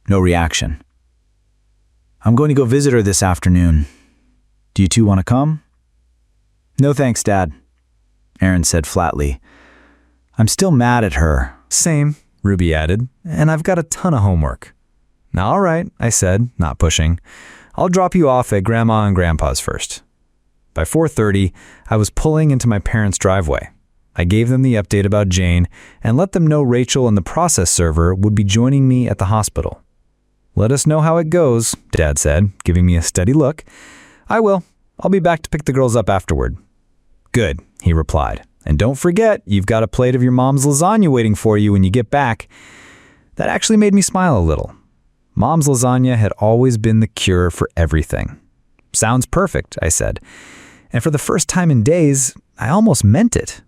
No reaction. "I'm going to go visit her this afternoon. Do you two want to come?" "No thanks, Dad," Aaron said flatly. "I'm still mad at her." Same, Ruby added, and I've got a ton of homework. "All right," I said, not pushing. "I'll drop you off at Grandma and Grandpa's first." By 4:30, I was pulling into my parents' driveway. I gave them the update about Jane and let them know Rachel and the process server would be joining me at the hospital. "Let us know how it goes," Dad said, giving me a steady look. "I will. I'll be back to pick the girls up afterward." Good, he replied. And don't forget, you've got a plate of your mom's lasagna waiting for you when you get back. That actually made me smile a little. Mom's lasagna had always been the cure for everything. Sounds perfect, I said. And for the first time in days, I almost meant it.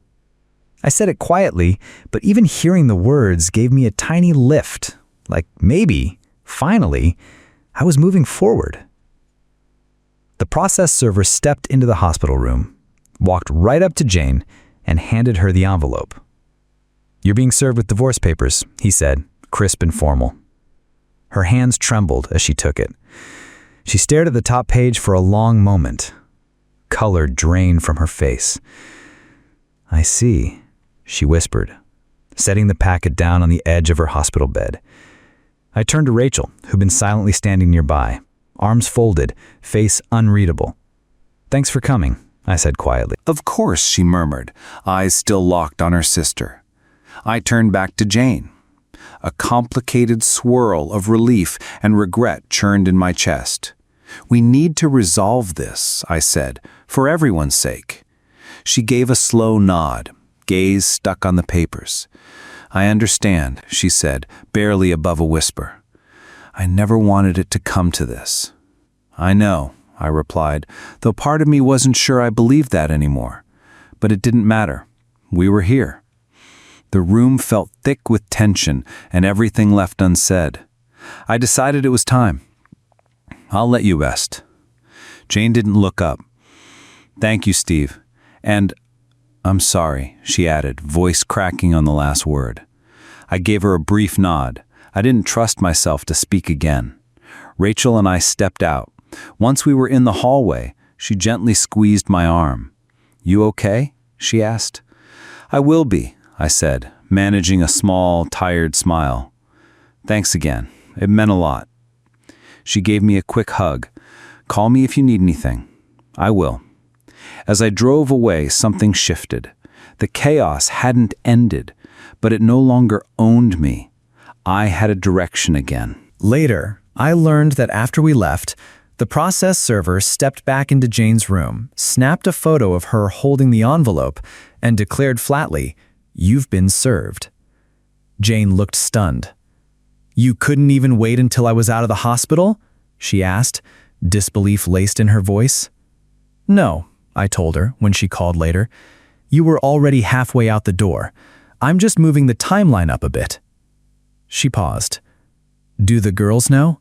I said it quietly, but even hearing the words gave me a tiny lift. Like maybe, finally, I was moving forward. The process server stepped into the hospital room, walked right up to Jane, and handed her the envelope. "You're being served with divorce papers," he said, crisp and formal. Her hands trembled as she took it. She stared at the top page for a long moment. Color drained from her face. "I see," she whispered, setting the packet down on the edge of her hospital bed. I turned to Rachel, who'd been silently standing nearby, arms folded, face unreadable. "Thanks for coming," I said quietly. "Of course," she murmured, eyes still locked on her sister. I turned back to Jane. A complicated swirl of relief and regret churned in my chest. "We need to resolve this," I said, "for everyone's sake." She gave a slow nod, gaze stuck on the papers. "I understand," she said, barely above a whisper. "I never wanted it to come to this." "I know," I replied, though part of me wasn't sure I believed that anymore. But it didn't matter. We were here. The room felt thick with tension and everything left unsaid. I decided it was time. "I'll let you rest." Jane didn't look up. "Thank you, Steve. And I'm sorry," she added, voice cracking on the last word. I gave her a brief nod. I didn't trust myself to speak again. Rachel and I stepped out. Once we were in the hallway, she gently squeezed my arm. "You okay?" she asked. "I will be," I said, managing a small, tired smile. "Thanks again. It meant a lot." She gave me a quick hug. "Call me if you need anything." "I will." As I drove away, something shifted. The chaos hadn't ended, but it no longer owned me. I had a direction again. Later, I learned that after we left, the process server stepped back into Jane's room, snapped a photo of her holding the envelope, and declared flatly, "You've been served." Jane looked stunned. "You couldn't even wait until I was out of the hospital?" she asked, disbelief laced in her voice. "No," I told her when she called later. "You were already halfway out the door. I'm just moving the timeline up a bit." She paused. "Do the girls know?"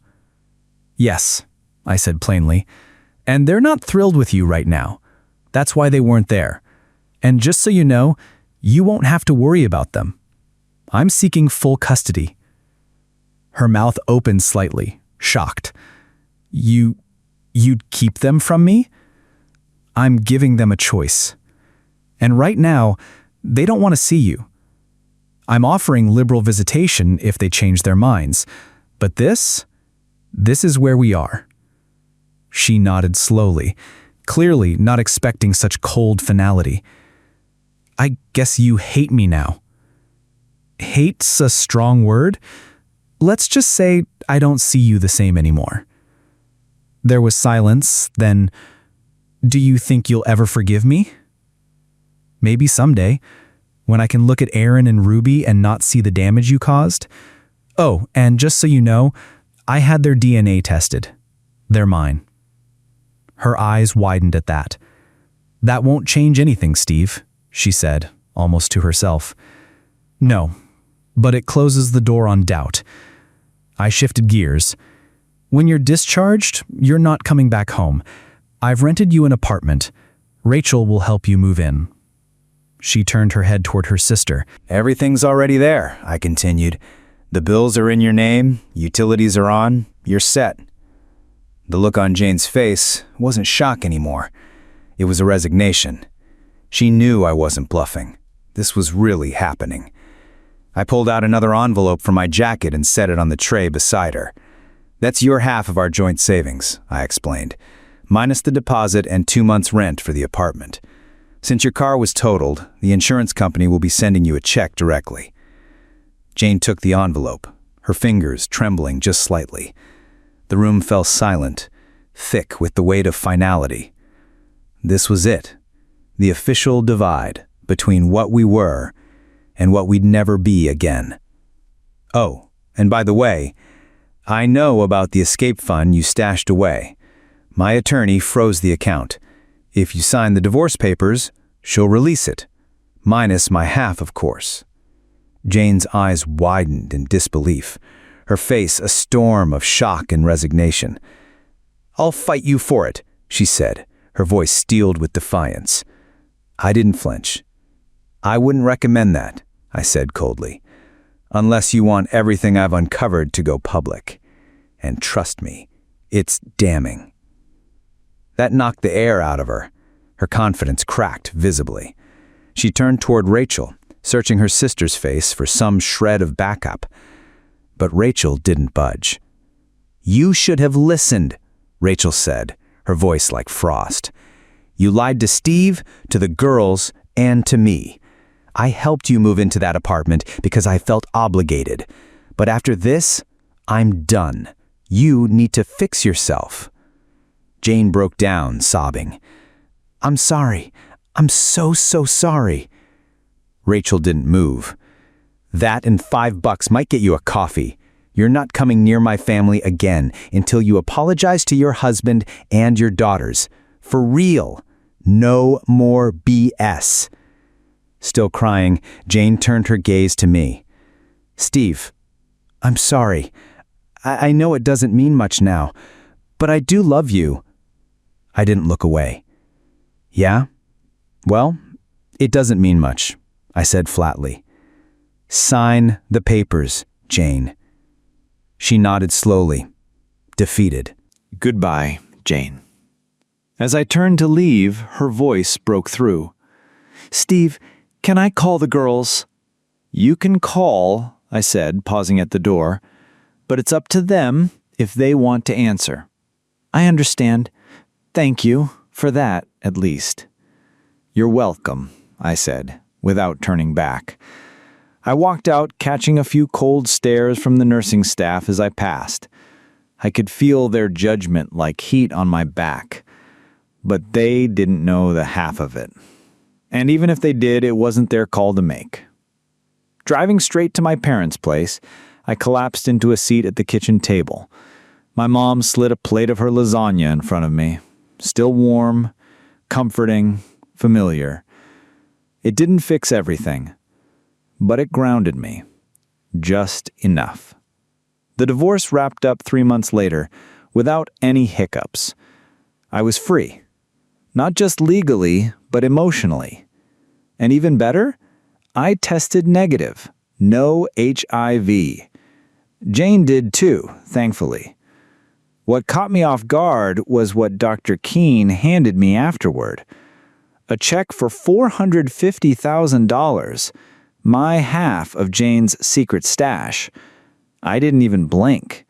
"Yes," I said plainly. "And they're not thrilled with you right now. That's why they weren't there. And just so you know, you won't have to worry about them. I'm seeking full custody." Her mouth opened slightly, shocked. You'd keep them from me?" "I'm giving them a choice. And right now, they don't want to see you. I'm offering liberal visitation if they change their minds. But this is where we are." She nodded slowly, clearly not expecting such cold finality. "I guess you hate me now." "Hate's a strong word. Let's just say I don't see you the same anymore." There was silence, then, "Do you think you'll ever forgive me?" "Maybe someday, when I can look at Aaron and Ruby and not see the damage you caused. Oh, and just so you know, I had their DNA tested. They're mine." Her eyes widened at that. "That won't change anything, Steve," she said, almost to herself. "No, but it closes the door on doubt." I shifted gears. "When you're discharged, you're not coming back home. I've rented you an apartment. Rachel will help you move in." She turned her head toward her sister. "Everything's already there," I continued. "The bills are in your name, utilities are on, you're set." The look on Jane's face wasn't shock anymore. It was a resignation. She knew I wasn't bluffing. This was really happening. I pulled out another envelope from my jacket and set it on the tray beside her. "That's your half of our joint savings," I explained, "minus the deposit and 2 months' rent for the apartment. Since your car was totaled, the insurance company will be sending you a check directly." Jane took the envelope, her fingers trembling just slightly. The room fell silent, thick with the weight of finality. This was it. The official divide between what we were and what we'd never be again. Oh, and by the way, I know about the escape fund you stashed away. My attorney froze the account. If you sign the divorce papers, she'll release it. Minus my half, of course. Jane's eyes widened in disbelief, her face a storm of shock and resignation. I'll fight you for it, she said, her voice steeled with defiance. I didn't flinch. I wouldn't recommend that, I said coldly, unless you want everything I've uncovered to go public. And trust me, it's damning. That knocked the air out of her. Her confidence cracked visibly. She turned toward Rachel, searching her sister's face for some shred of backup. But Rachel didn't budge. You should have listened, Rachel said, her voice like frost. You lied to Steve, to the girls, and to me. I helped you move into that apartment because I felt obligated. But after this, I'm done. You need to fix yourself. Jane broke down, sobbing. I'm sorry. I'm so sorry. Rachel didn't move. That and $5 might get you a coffee. You're not coming near my family again until you apologize to your husband and your daughters. For real. No more BS. Still crying, Jane turned her gaze to me. Steve, I'm sorry. I know it doesn't mean much now, but I do love you. I didn't look away. Yeah? Well, it doesn't mean much, I said flatly. Sign the papers, Jane. She nodded slowly, defeated. Goodbye, Jane. As I turned to leave, her voice broke through. Steve, can I call the girls? You can call, I said, pausing at the door, but it's up to them if they want to answer. I understand. Thank you, for that, at least. You're welcome, I said, without turning back. I walked out, catching a few cold stares from the nursing staff as I passed. I could feel their judgment like heat on my back, but they didn't know the half of it. And even if they did, it wasn't their call to make. Driving straight to my parents' place, I collapsed into a seat at the kitchen table. My mom slid a plate of her lasagna in front of me, still warm, comforting, familiar. It didn't fix everything, but it grounded me. Just enough. The divorce wrapped up 3 months later, without any hiccups. I was free. Not just legally, but emotionally. And even better, I tested negative. No HIV. Jane did too, thankfully. What caught me off guard was what Dr. Keene handed me afterward. A check for $450,000, my half of Jane's secret stash. I didn't even blink.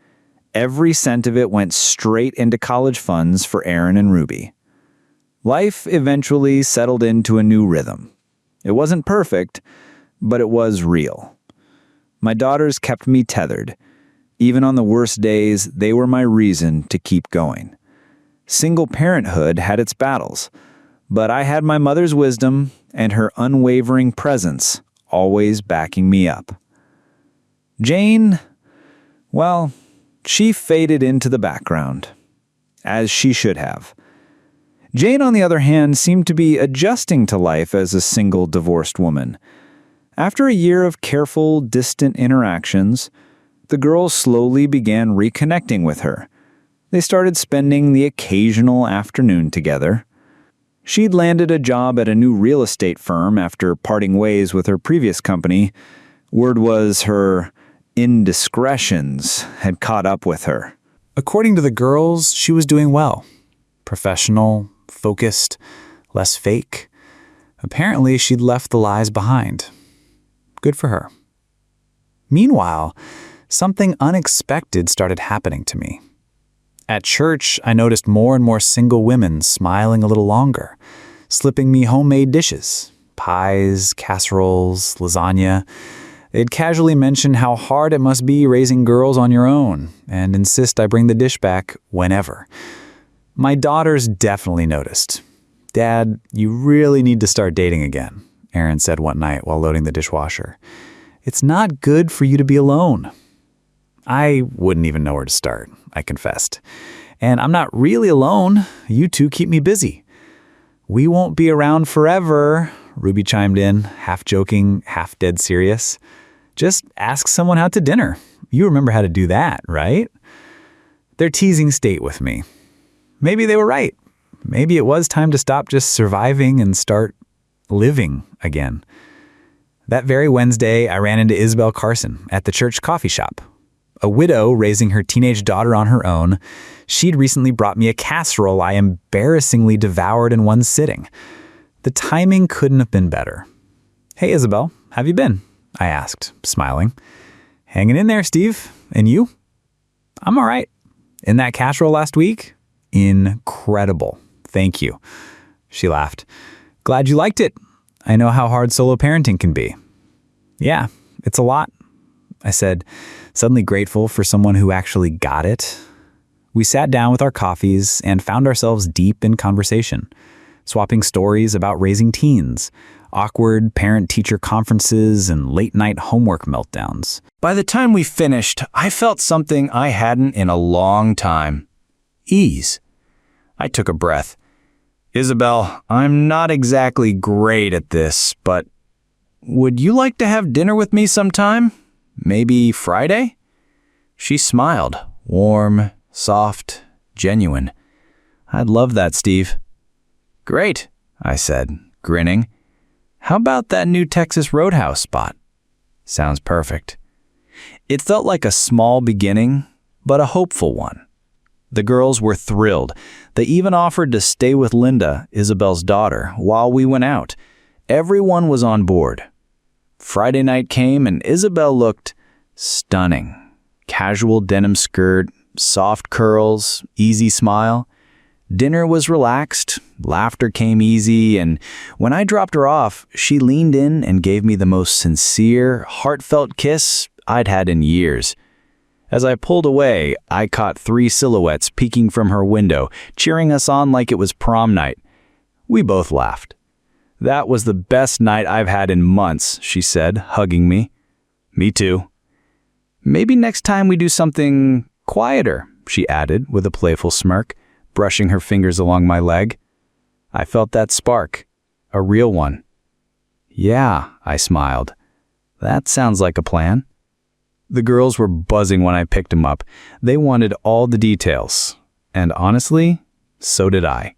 Every cent of it went straight into college funds for Aaron and Ruby. Life eventually settled into a new rhythm. It wasn't perfect, but it was real. My daughters kept me tethered. Even on the worst days, they were my reason to keep going. Single parenthood had its battles, but I had my mother's wisdom and her unwavering presence always backing me up. Jane, well, she faded into the background, as she should have. Jane, on the other hand, seemed to be adjusting to life as a single divorced woman. After a year of careful, distant interactions, the girls slowly began reconnecting with her. They started spending the occasional afternoon together. She'd landed a job at a new real estate firm after parting ways with her previous company. Word was her indiscretions had caught up with her. According to the girls, she was doing well. Professional, focused, less fake. Apparently, she'd left the lies behind. Good for her. Meanwhile, something unexpected started happening to me. At church, I noticed more and more single women smiling a little longer, slipping me homemade dishes, pies, casseroles, lasagna. They'd casually mention how hard it must be raising girls on your own and insist I bring the dish back whenever. My daughters definitely noticed. "Dad, you really need to start dating again," Aaron said one night while loading the dishwasher. "It's not good for you to be alone." I wouldn't even know where to start, I confessed. "And I'm not really alone. You two keep me busy." "We won't be around forever," Ruby chimed in, half joking, half dead serious. "Just ask someone out to dinner. You remember how to do that, right?" Their teasing stayed with me. Maybe they were right. Maybe it was time to stop just surviving and start living again. That very Wednesday, I ran into Isabel Carson at the church coffee shop. A widow raising her teenage daughter on her own, she'd recently brought me a casserole I embarrassingly devoured in one sitting. The timing couldn't have been better. "Hey, Isabel, have you been?" I asked, smiling. "Hanging in there, Steve. And you?" "I'm all right. In that casserole last week? Incredible. Thank you." She laughed. "Glad you liked it. I know how hard solo parenting can be." "Yeah, it's a lot," I said, suddenly grateful for someone who actually got it. We sat down with our coffees and found ourselves deep in conversation, swapping stories about raising teens, awkward parent-teacher conferences, and late-night homework meltdowns. By the time we finished, I felt something I hadn't in a long time. Ease. I took a breath. "Isabel, I'm not exactly great at this, but would you like to have dinner with me sometime? Maybe Friday?" She smiled, warm, soft, genuine. "I'd love that, Steve." "Great," I said, grinning. "How about that new Texas Roadhouse spot?" "Sounds perfect." It felt like a small beginning, but a hopeful one. The girls were thrilled. They even offered to stay with Linda, Isabel's daughter, while we went out. Everyone was on board. Friday night came and Isabel looked stunning. Casual denim skirt, soft curls, easy smile. Dinner was relaxed, laughter came easy, and when I dropped her off, she leaned in and gave me the most sincere, heartfelt kiss I'd had in years. As I pulled away, I caught 3 silhouettes peeking from her window, cheering us on like it was prom night. We both laughed. "That was the best night I've had in months," she said, hugging me. "Me too." "Maybe next time we do something quieter," she added with a playful smirk, brushing her fingers along my leg. I felt that spark, a real one. "Yeah," I smiled. "That sounds like a plan." The girls were buzzing when I picked them up. They wanted all the details. And honestly, so did I.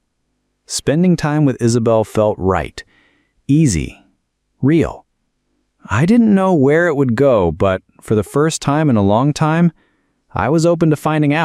Spending time with Isabel felt right. Easy. Real. I didn't know where it would go, but for the first time in a long time, I was open to finding out.